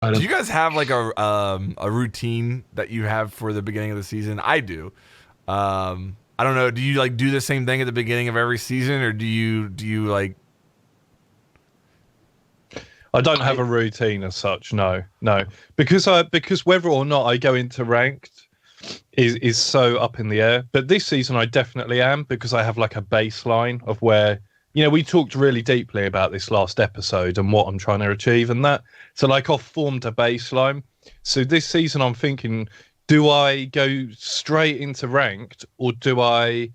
Do you guys have like a routine that you have for the beginning of the season? I do. I don't know. Do you like do the same thing at the beginning of every season, or do you like? I don't have I a routine as such. No, no, because whether or not I go into ranked is so up in the air. But this season I definitely am because I have like a baseline of where we talked really deeply about this last episode and what I'm trying to achieve and that. So like I've formed a baseline. So this season I'm thinking, do I go straight into ranked or do I?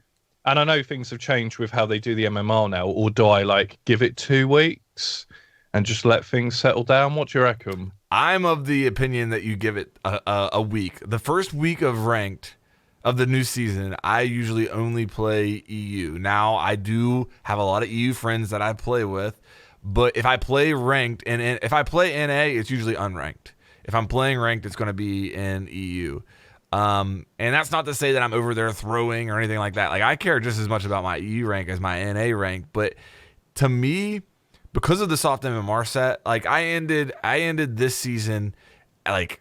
And I know things have changed with how they do the MMR now, or do I like give it 2 weeks and just let things settle down? What do you reckon? I'm of the opinion that you give it a week. The first week of ranked of the new season, I usually only play EU. Now I do have a lot of EU friends that I play with, but if I play ranked and if I play NA, it's usually unranked. If I'm playing ranked, it's going to be in EU. And that's not to say that I'm over there throwing or anything like that. Like I care just as much about my EU rank as my NA rank, but to me, because of the soft MMR set, like I ended this season at like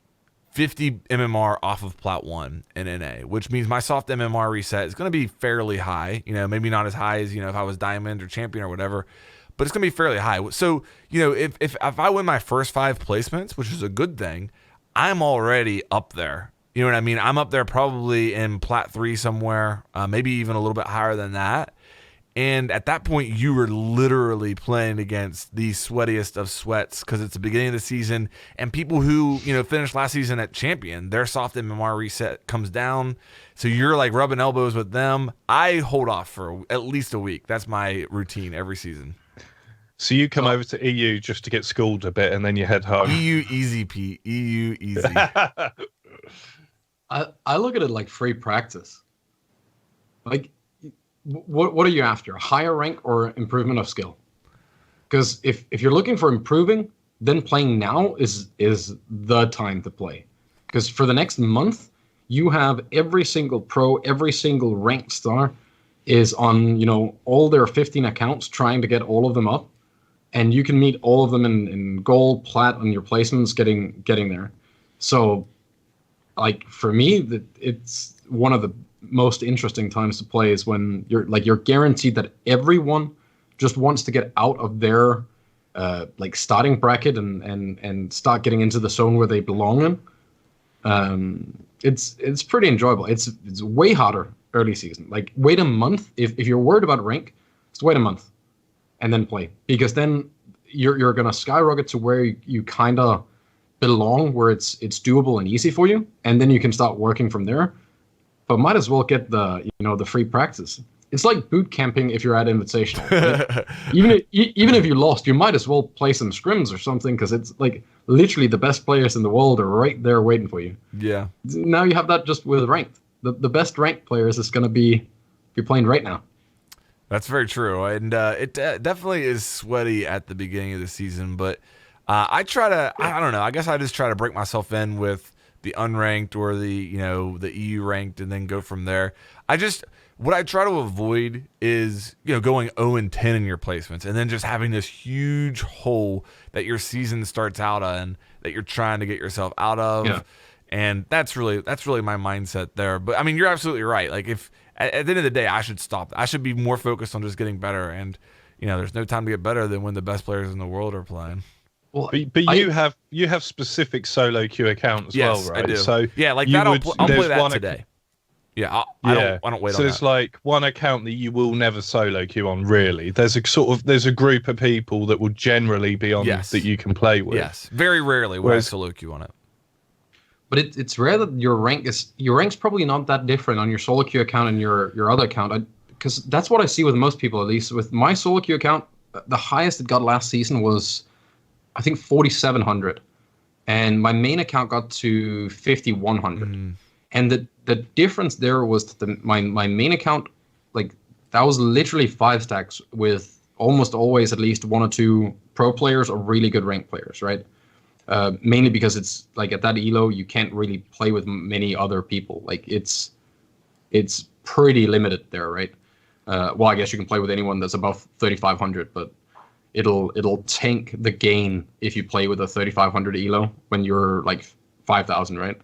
50 MMR off of Plat 1 in NA, which means my soft MMR reset is going to be fairly high. Maybe not as high as, if I was Diamond or Champion or whatever, but it's going to be fairly high. So, if I win my first 5 placements, which is a good thing, I'm already up there. You know what I mean? I'm up there probably in Plat 3 somewhere, maybe even a little bit higher than that. And at that point, you were literally playing against the sweatiest of sweats because it's the beginning of the season. And people who, finished last season at champion, their soft MMR reset comes down. So you're like rubbing elbows with them. I hold off for at least a week. That's my routine every season. So you come over to EU just to get schooled a bit and then you head home. EU easy, Pete. EU easy. I look at it like free practice. Like, what are you after? Higher rank or improvement of skill? Because if you're looking for improving, then playing now is the time to play. Because for the next month, you have every single pro, every single ranked star is on all their 15 accounts trying to get all of them up, and you can meet all of them in gold, plat on your placements, getting there. So, like for me, it's one of the most interesting times to play is when you're guaranteed that everyone just wants to get out of their starting bracket and start getting into the zone where they belong in. It's pretty enjoyable. It's way harder early season. Like wait a month if you're worried about rank, just wait a month and then play, because then you're gonna skyrocket to where you kind of belong, where it's doable and easy for you, and then you can start working from there. But might as well get the free practice. It's like boot camping if you're at Invitational. Right? even if you lost, you might as well play some scrims or something, because it's like literally the best players in the world are right there waiting for you. Yeah. Now you have that just with ranked. The best ranked players is going to be playing right now. That's very true, and it definitely is sweaty at the beginning of the season. But I try to, I don't know. I guess I just try to break myself in with the unranked or the EU ranked, and then go from there. What I try to avoid is going 0-10 in your placements, and then just having this huge hole that your season starts out on that you're trying to get yourself out of. Yeah. And that's really my mindset there. But I mean, you're absolutely right. Like if at the end of the day, I should stop. I should be more focused on just getting better. And there's no time to get better than when the best players in the world are playing. Well, but you have specific solo queue accounts as Yes, well, right? I do. So yeah, like that. I'll play that today. Yeah, I don't wait on that. So it's like one account that you will never solo queue on. Really, there's a group of people that will generally be on that you can play with. Yes, very rarely will I solo queue on it. But it's rare that your rank's probably not that different on your solo queue account and your other account. Because that's what I see with most people, at least. With my solo queue account, the highest it got last season was, I think, 4,700, and my main account got to 5,100. And the difference there was that my main account, like that was literally 5 stacks with almost always at least 1 or 2 pro players or really good ranked players, right? Mainly because it's like at that elo you can't really play with many other people. Like it's pretty limited there, right? Well, I guess you can play with anyone that's above 3,500, but it'll tank the gain if you play with a 3500 elo when you're like 5000, right?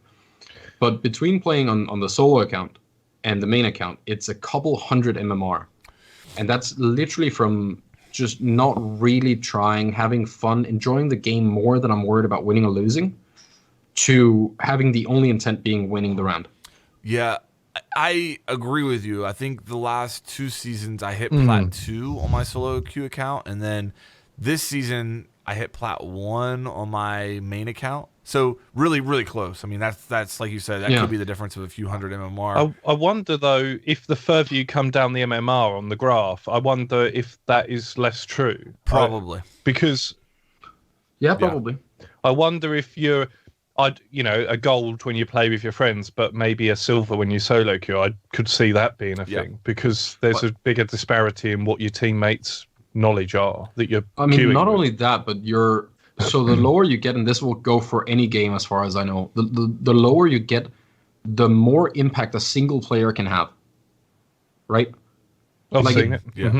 But between playing on the solo account and the main account, it's a couple hundred MMR. And that's literally from just not really trying, having fun, enjoying the game more than I'm worried about winning or losing, to having the only intent being winning the round. Yeah, I agree with you. I think the last 2 seasons I hit Plat 2 on my solo queue account, and then this season I hit Plat 1 on my main account. So really, really close. I mean, that's like you said, that could be the difference of a few hundred MMR. I wonder though, if the further you come down the MMR on the graph, I wonder if that is less true. Probably. Because yeah, probably. I wonder if you're, a gold when you play with your friends, but maybe a silver when you solo queue. I could see that being a thing, because there's a bigger disparity in what your teammates' knowledge are that you're. I mean, not only that, but so the lower you get, and this will go for any game as far as I know, the lower you get, the more impact a single player can have. Right? I've seen it. Yeah.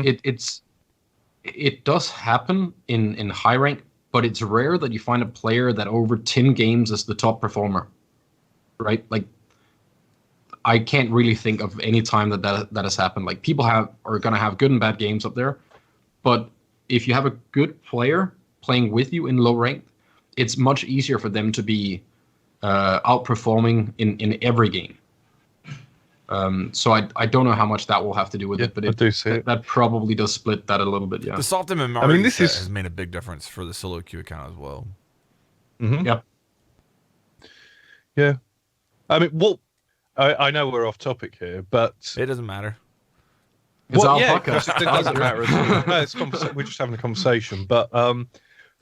It does happen in high rank, but it's rare that you find a player that over 10 games is the top performer. Right? Like, I can't really think of any time that has happened. Like, people are going to have good and bad games up there, but if you have a good player playing with you in low rank, it's much easier for them to be outperforming in every game. So I don't know how much that will have to do with it, but that probably does split that a little bit. Yeah. The soft MMR has made a big difference for the solo queue account as well. Mm-hmm. Yeah. Yeah. I mean, I know we're off topic here, but it doesn't matter. It's our podcast. It doesn't matter at all. No, we're just having a conversation. But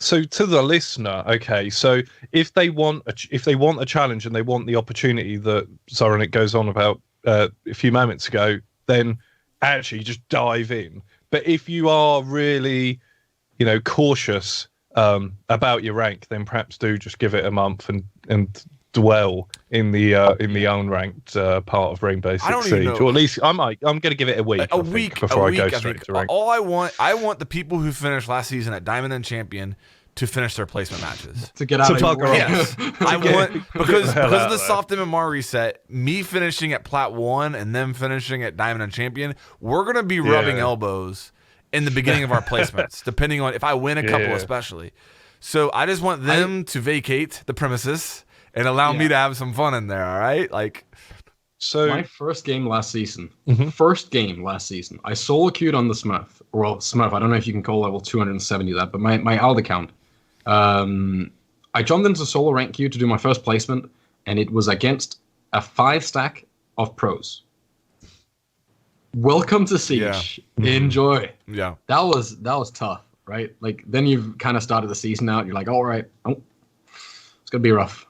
so to the listener, okay, so if they want a challenge and they want the opportunity that Zoranik goes on about a few moments ago, then actually just dive in. But if you are really, cautious about your rank, then perhaps do just give it a month and dwell in the unranked part of Rainbow Six Siege, or at least I'm going to give it a week. Before I go straight to rank. All I want the people who finished last season at Diamond and Champion to finish their placement matches. To get out of your Yes, I want because of the soft MMR reset. Me finishing at Plat 1 and them finishing at Diamond and Champion, we're gonna be rubbing elbows in the beginning of our placements, depending on if I win a couple, especially. So I just want them to vacate the premises and allow me to have some fun in there, all right? So my first game last season, I solo queued on the Smurf. Well, Smurf, I don't know if you can call level 270 that, but my Ald account. I jumped into solo rank queue to do my first placement, and it was against a 5-stack of pros. Welcome to Siege. Yeah. Enjoy. Yeah. That was tough, right? Like, then you've kind of started the season out. You're like, all right, it's gonna be rough.